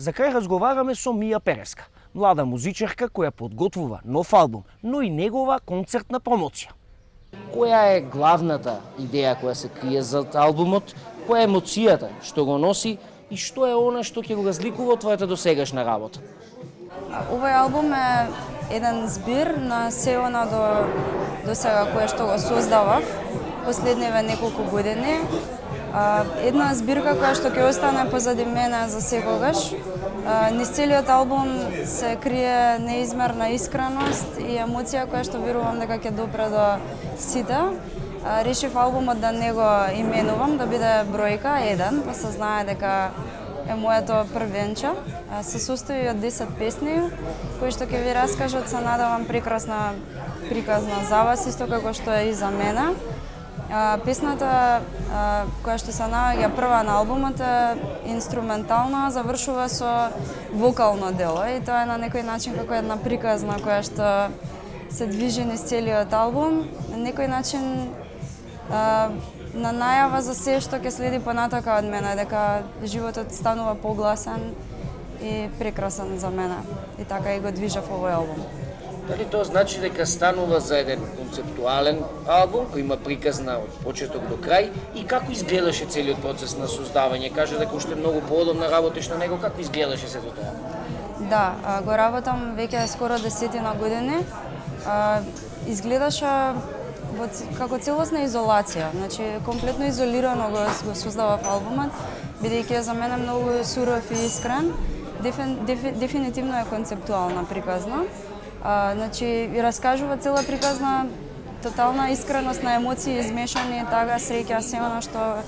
За крај разговараме со Мија Переска, млада музичарка која подготвува нов албум, но и негова концертна промоција. Која е главната идеја која се крие зад албумот? Која е емоцијата што го носи и што е она што ќе го разликува од твојата досегашна работа? Овој албум е еден збир на се она до сега кое што го создавав последниве неколку години. Една збирка која што ќе остане позади мене за секогаш. Низ целиот албум се крие неизмерна искреност и емоција која што верувам дека ќе допре до сите. Решив албумот да не го именувам, да биде бројка 1, да се знае дека е моето првенче. Се состои од 10 песни, кои што ќе ви раскажат, се надевам, прекрасна приказна за вас, исто како што е и за мене. Песната која што се наоѓа прва на албумот е инструментална, завршува со вокално дело и тоа е на некој начин како една приказна која што се движи низ целиот албум, на некој начин на најава за се што ќе следи понатака од мене, дека животот станува погласен и прекрасен за мене. И така и го движев овој албум. Дали тоа значи дека станува за еден концептуален албум кој има приказна од почеток до крај и како изгледаше целиот процес на создавање? Кажа дека уште многу поодобно работиш на него, како изгледаше сето тоа? Да, го работам веќе скоро 10 години. Изгледаше како целосна изолација, значи комплетно изолирано го создавав албумот, бидејќи е за мене многу суров и искрен. Дефинитивно е концептуална приказна. Значи, раскажува цела приказна, тотална искреност на емоции, измешани, тага, среќа, се она што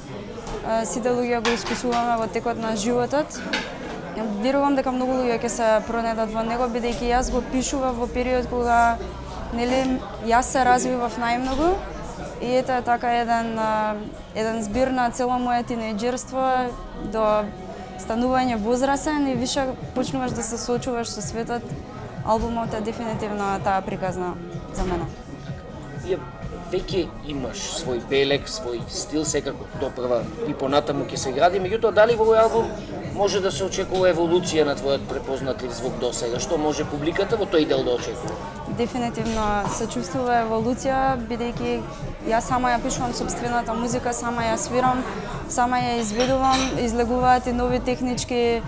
сите луѓе го искусуваме во текот на животот. Верувам дека многу луѓе ќе се пронедат во него, бидејќи јас го пишував во период кога јас се развивав најмногу и ето е така еден збир на цело моје тинејџерство до станување возрасен и више почнуваш да се соочуваш со светот. Албумот е дефинитивно таа приказна за мене. Веќе имаш свој белег, свој стил, секако допрва и понатаму ќе се гради, меѓутоа дали во овој албум може да се очекува еволуција на твојот препознатлив звук досега? Што може публиката во тој дел да очекува? Дефинитивно се чувствува еволуција, бидејќи јас сама ја пишувам сопствената музика, сама ја свирам, сама ја изведувам, излегуваат и нови технички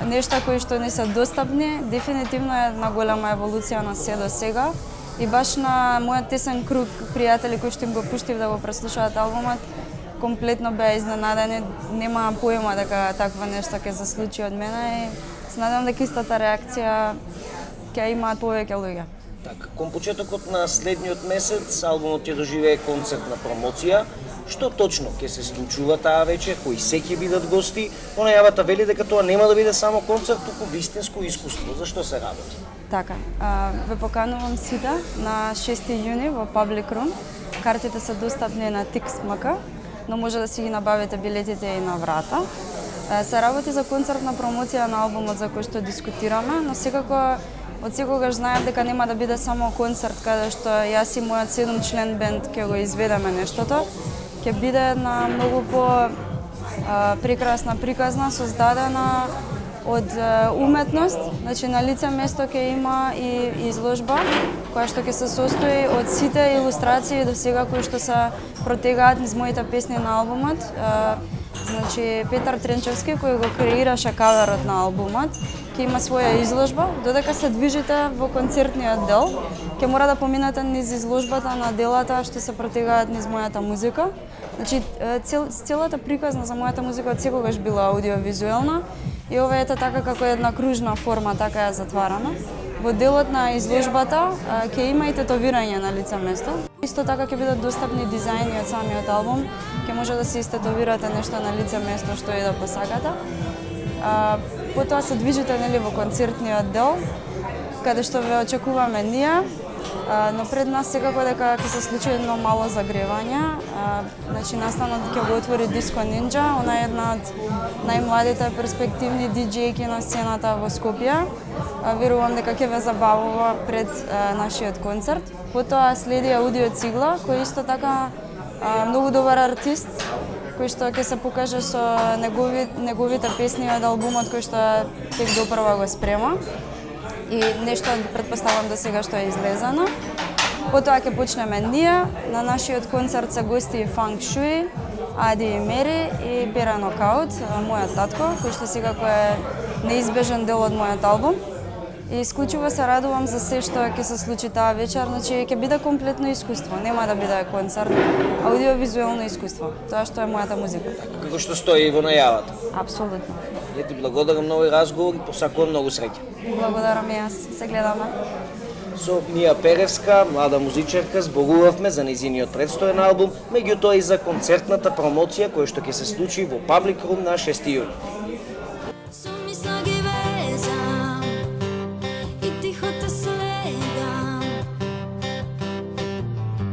нешта кои што не се достапни. Дефинитивно е една голема еволуција на се до сега. И баш на мојот тесен круг пријатели кои што им го пуштив да го преслушаат албумот, комплетно беа изненадени, немаа поема дека такво нешто ќе се случи од мене и се надевам дека истата реакција ќе имаат повеќе луѓе. Така, кон почетокот на следниот месец албумот ќе доживее концертна промоција. Што точно ќе се случува таа вечер, кои се ќе бидат гости? По најавата вели дека тоа нема да биде само концерт, туку вистинско искуство. За што се работи? Така, ве поканувам сите на 6 јуни во Public Room. Картите се достапни на Tix.mk, но може да си ги набавите билетите и на врата. Се работи за концертна промоција на албумот за кој што дискутираме, но секако од секогаш знаев дека нема да биде само концерт каде што јас и мојот 7-член бенд ќе го изведеме нештото. Ќе биде една многу прекрасна приказна, создадена од уметност, значи на лице место ќе има и изложба која што ќе се состои од сите илустрации до сега кои што се протегаат низ моите песни на албумот. Значи Петар Тренчевски кој го креираше каверот на албумот, ќе има своја изложба. Додека се движите во концертниот дел, ќе мора да поминете низ изложбата на делата што се протегаат низ мојата музика. Значи целата приказна за мојата музика од секогаш била аудиовизуелна и ова е така како една кружна форма, така е затварана. Во делот на изложбата ќе има и тетовирање на лице место. Исто така ќе бидат достапни дизајни од самиот албум, ќе може да се истетовирате нешто на лице место што и да посакате. Потоа се движите во концертниот дел, каде што ве очекуваме ние, но пред нас секако дека ќе се случи едно мало загревање. Значи настанот ќе го отвори Disco Ninja, она е една од најмладите перспективни диџејки на сцената во Скопје. Верувам дека ќе ве забавува пред нашиот концерт. Потоа следи Аудио Цигла, кој исто така многу добар артист, кој што ќе се покаже со неговите песни од албумот кој што тек допрва го спрема. И нешто претпоставам да сега што е излезано. Потоа ќе почнеме ние. На нашиот концерт се гости Фанк Шуи, Ади и Мери и Бера Нокаут, мојот татко, кој што секако е неизбежен дел од мојот албум. И исклучиво се радувам за се што ќе се случи таа вечер, значи ќе биде комплетно искуство, нема да биде концерт, аудиовизуелно искуство, тоа што е мојата музика. Како што стои во најавата. Апсолутно. Ја ти благодарам на овој разговор и посакувам многу среќа. Благодарам и јас, се гледаме. Со Мија Перевска, млада музичарка, зборувавме за нејзиниот предстоен албум, меѓутоа и за концертната промоција која што ќе се случи во Public Room на 6 јуни.